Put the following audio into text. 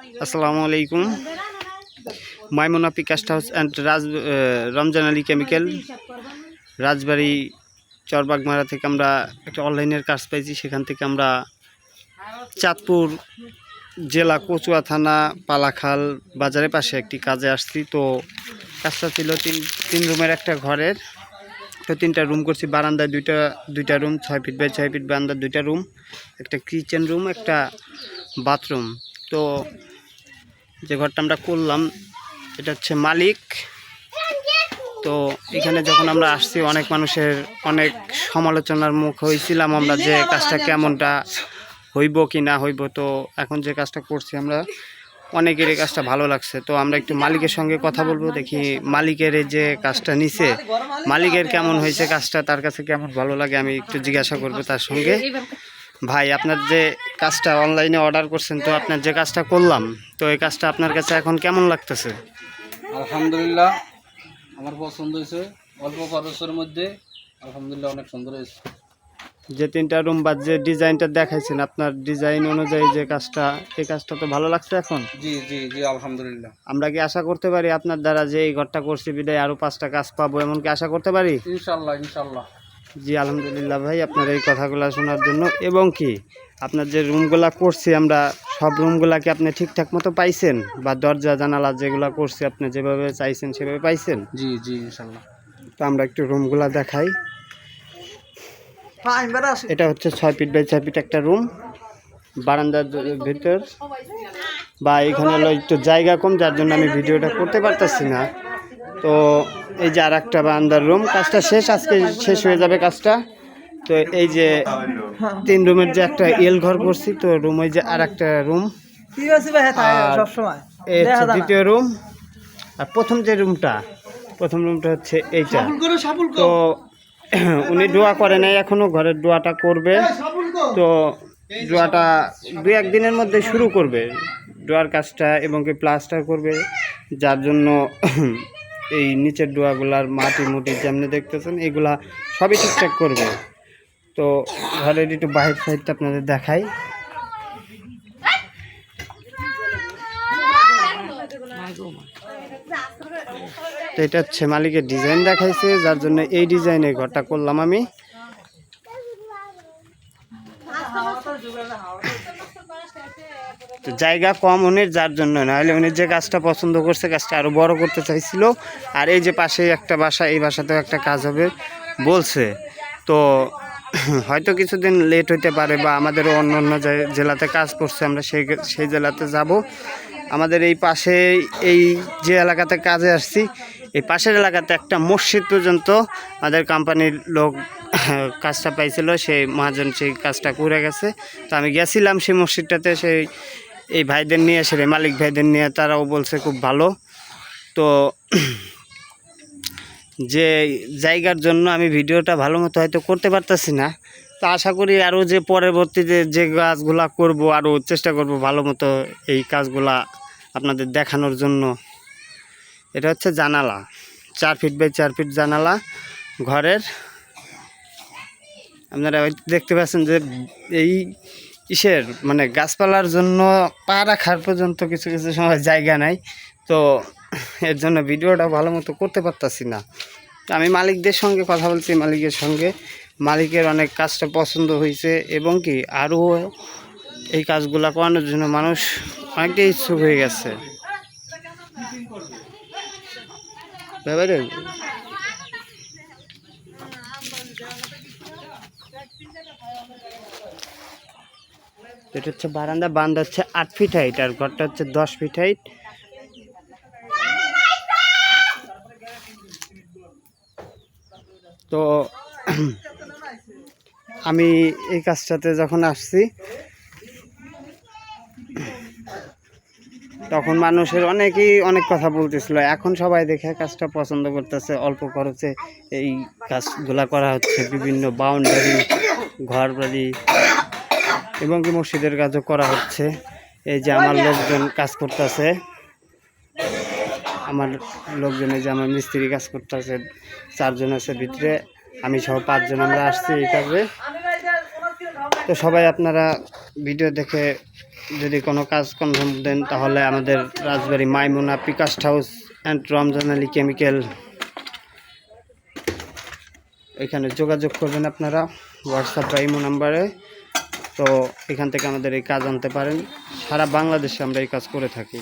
আসসালামু আলাইকুম। মাইমুনা পিকাস্ট house and Ramzan Ali chemical, Rajbari Charbagmara থেকে আমরা একটা অনলাইনের কাজ পাইছি। সেখান থেকে আমরা চাঁদপুর জেলা কচুয়া থানা পালাখাল বাজারের পাশে একটি কাজে আসছি। তো কাজটা ছিল তিন রুমের একটা ঘরের। তো 3টা রুম করছি, বারান্দায় দুইটা রুম, 6 ফিট বাই 6 ফিট বারান্দার 2টা রুম, একটা কিচেন রুম, একটা বাথরুম। তো যে ঘরটা আমরা করলাম এটা হচ্ছে মালিক। তো এখানে যখন আমরা আসছি অনেক মানুষের অনেক সমালোচনার মুখ হয়েছিলাম আমরা, যে কাজটা কেমনটা হইব কি না হইব। তো এখন যে কাজটা করছি আমরা, অনেকের এই কাজটা ভালো লাগছে। তো আমরা একটু মালিকের সঙ্গে কথা বলবো, দেখি মালিকের এই যে কাজটা নিছে, মালিকের কেমন হয়েছে কাজটা, তার কাছে কেমন ভালো লাগে আমি একটু জিজ্ঞাসা করব তার সঙ্গে। ভাই, আপনার যে কাজটা অনলাইনে অর্ডার করছেন, তো আপনার যে কাজটা করলাম, তো এই কাজটা আপনার কাছে এখন কেমন লাগতেছে? আলহামদুলিল্লাহ, আমার পছন্দ হয়েছে। অল্প খরচের মধ্যে আলহামদুলিল্লাহ অনেক সুন্দর হয়েছে। যে 3টা রুম বা যে ডিজাইনটা দেখাইছেন, আপনার ডিজাইন অনুযায়ী যে কাজটা, এই কাজটা তো ভালো লাগছে এখন? জি জি জি, আলহামদুলিল্লাহ। আমরা কি আশা করতে পারি আপনার দ্বারা যে এই ঘরটা করছি বিদায় আরও 5টা কাজ পাবো, এমনকি আশা করতে পারি? ইনশাল্লাহ ইনশাল্লাহ। জি আলহামদুলিল্লাহ ভাই, আপনার এই কথাগুলো শোনার জন্য। এবং কি আপনার যে রুমগুলা করছি আমরা, সব রুমগুলা কি আপনি ঠিকঠাক মতো পাইছেন? বা দরজা জানালা যেগুলো করছি আপনি যেভাবে চাইছেন সেভাবে পাইছেন? জি জি ইনশাল্লাহ। তো আমরা একটু রুমগুলা দেখাই। এটা হচ্ছে 6 ফিট বাই 6 ফিট একটা রুম, বারান্দার ভিতর। বা এখানে হলো একটু জায়গা কম, যার জন্য আমি ভিডিওটা করতে পারতেছি না। তো এই যে আর একটা বারান্দার রুম, কাজটা শেষ, আজকে শেষ হয়ে যাবে কাজটা। তো এই যে 3 রুমের যে একটা এল ঘর করছি, তো রুম ওই যে আর একটা রুম, এই হচ্ছে 2য় রুম। আর প্রথম রুমটা হচ্ছে এইটা। তো উনি দোয়া করে নাই এখনো, ঘরের দোয়াটা করবে। তো দোয়াটা 2-1 দিনের মধ্যে শুরু করবে দোয়ার কাজটা, এবং কি প্লাস্টার করবে, যার জন্য এই নিচের দোয়াগুলার মাটি মুটি যেমনি দেখতেছেন এগুলা সবই ঠিকঠাক করবে। তো ঘরের একটু বাহির সাইডটা আপনাদের দেখাই। তো এটা হচ্ছে মালিকের ডিজাইন দেখাইছে, যার জন্য এই ডিজাইনের ঘরটা করলাম আমি। তো জায়গা কম উনির, যার জন্য, নাহলে উনি যে কাজটা পছন্দ করছে কাজটা আরও বড় করতে চাইছিল। আর এই যে পাশে একটা বাসা, এই বাসাতেও একটা কাজ হবে বলছে। তো হয়তো কিছুদিন লেট হইতে পারে, বা আমাদেরও অন্য অন্য জেলাতে কাজ করছে, আমরা সেই জেলাতে যাব। আমাদের এই পাশে, এই যে এলাকাতে কাজে আসছি, এই পাশের এলাকাতে একটা মসজিদ পর্যন্ত আমাদের কোম্পানির লোক কাজটা পাইছিল, সেই মহাজন সেই কাজটা করে গেছে। তো আমি গেছিলাম সেই মসজিদটাতে, এই ভাইদের নিয়ে, সেই মালিক ভাইদের নিয়ে, তারাও বলছে খুব ভালো। তো যে জায়গার জন্য আমি ভিডিওটা ভালো মতো হয়তো করতে পারতেছি না। তো আশা করি আরও যে পরবর্তীতে যে কাজগুলা করব, আরও চেষ্টা করব ভালো মতো এই কাজগুলা আপনাদের দেখানোর জন্য। এটা হচ্ছে জানালা, 4 ফিট বাই 4 ফিট জানালা ঘরের। আপনারা দেখতে পাচ্ছেন যে এই মানে গাছপালার জন্য পা রাখার পর্যন্ত কিছু কিছু সময় জায়গা নাই। তো এর জন্য ভিডিওটা ভালো মতো করতে পারতাছি না। তো আমি মালিকদের সঙ্গে কথা বলছি, মালিকের অনেক কাজটা পছন্দ হয়েছে, এবং কি আরও এই কাজগুলা করানোর জন্য মানুষ অনেকটাই ইচ্ছুক হয়ে গেছে। এটা হচ্ছে বারান্দা হচ্ছে 8 ফিট হাইট, আর ঘরটা হচ্ছে 10 ফিট হাইট। তো আমি এই কাজটাতে যখন আসছি, তখন মানুষের অনেকেই অনেক কথা বলতেছিল। এখন সবাই দেখে কাজটা পছন্দ করতেছে, অল্প খরচে এই কাজগুলা করা হচ্ছে। বিভিন্ন বাউন্ডারি, ঘর বাড়ি, এবং কি মসজিদের কাজও করা হচ্ছে। এই যে আমার লোকজন কাজ করতেছে, এই যে আমার মিস্ত্রি কাজ করতেছে, 4 জন আছে ভিতরে, আমি সহ 5 জন আমরা আসছি এই কাজে। তো সবাই আপনারা ভিডিও দেখে যদি কোনো কাজ কনফার্ম দেন তাহলে আমাদের রাজবাড়ী মাইমুনা পিকাস্ট house and Ramzan Ali chemical এখানে যোগাযোগ করবেন আপনারা হোয়াটসঅ্যাপ বা ইমো নাম্বারে। তো এখান থেকে আমাদের এই কাজ আনতে পারেন। সারা বাংলাদেশে আমরা এই কাজ করে থাকি।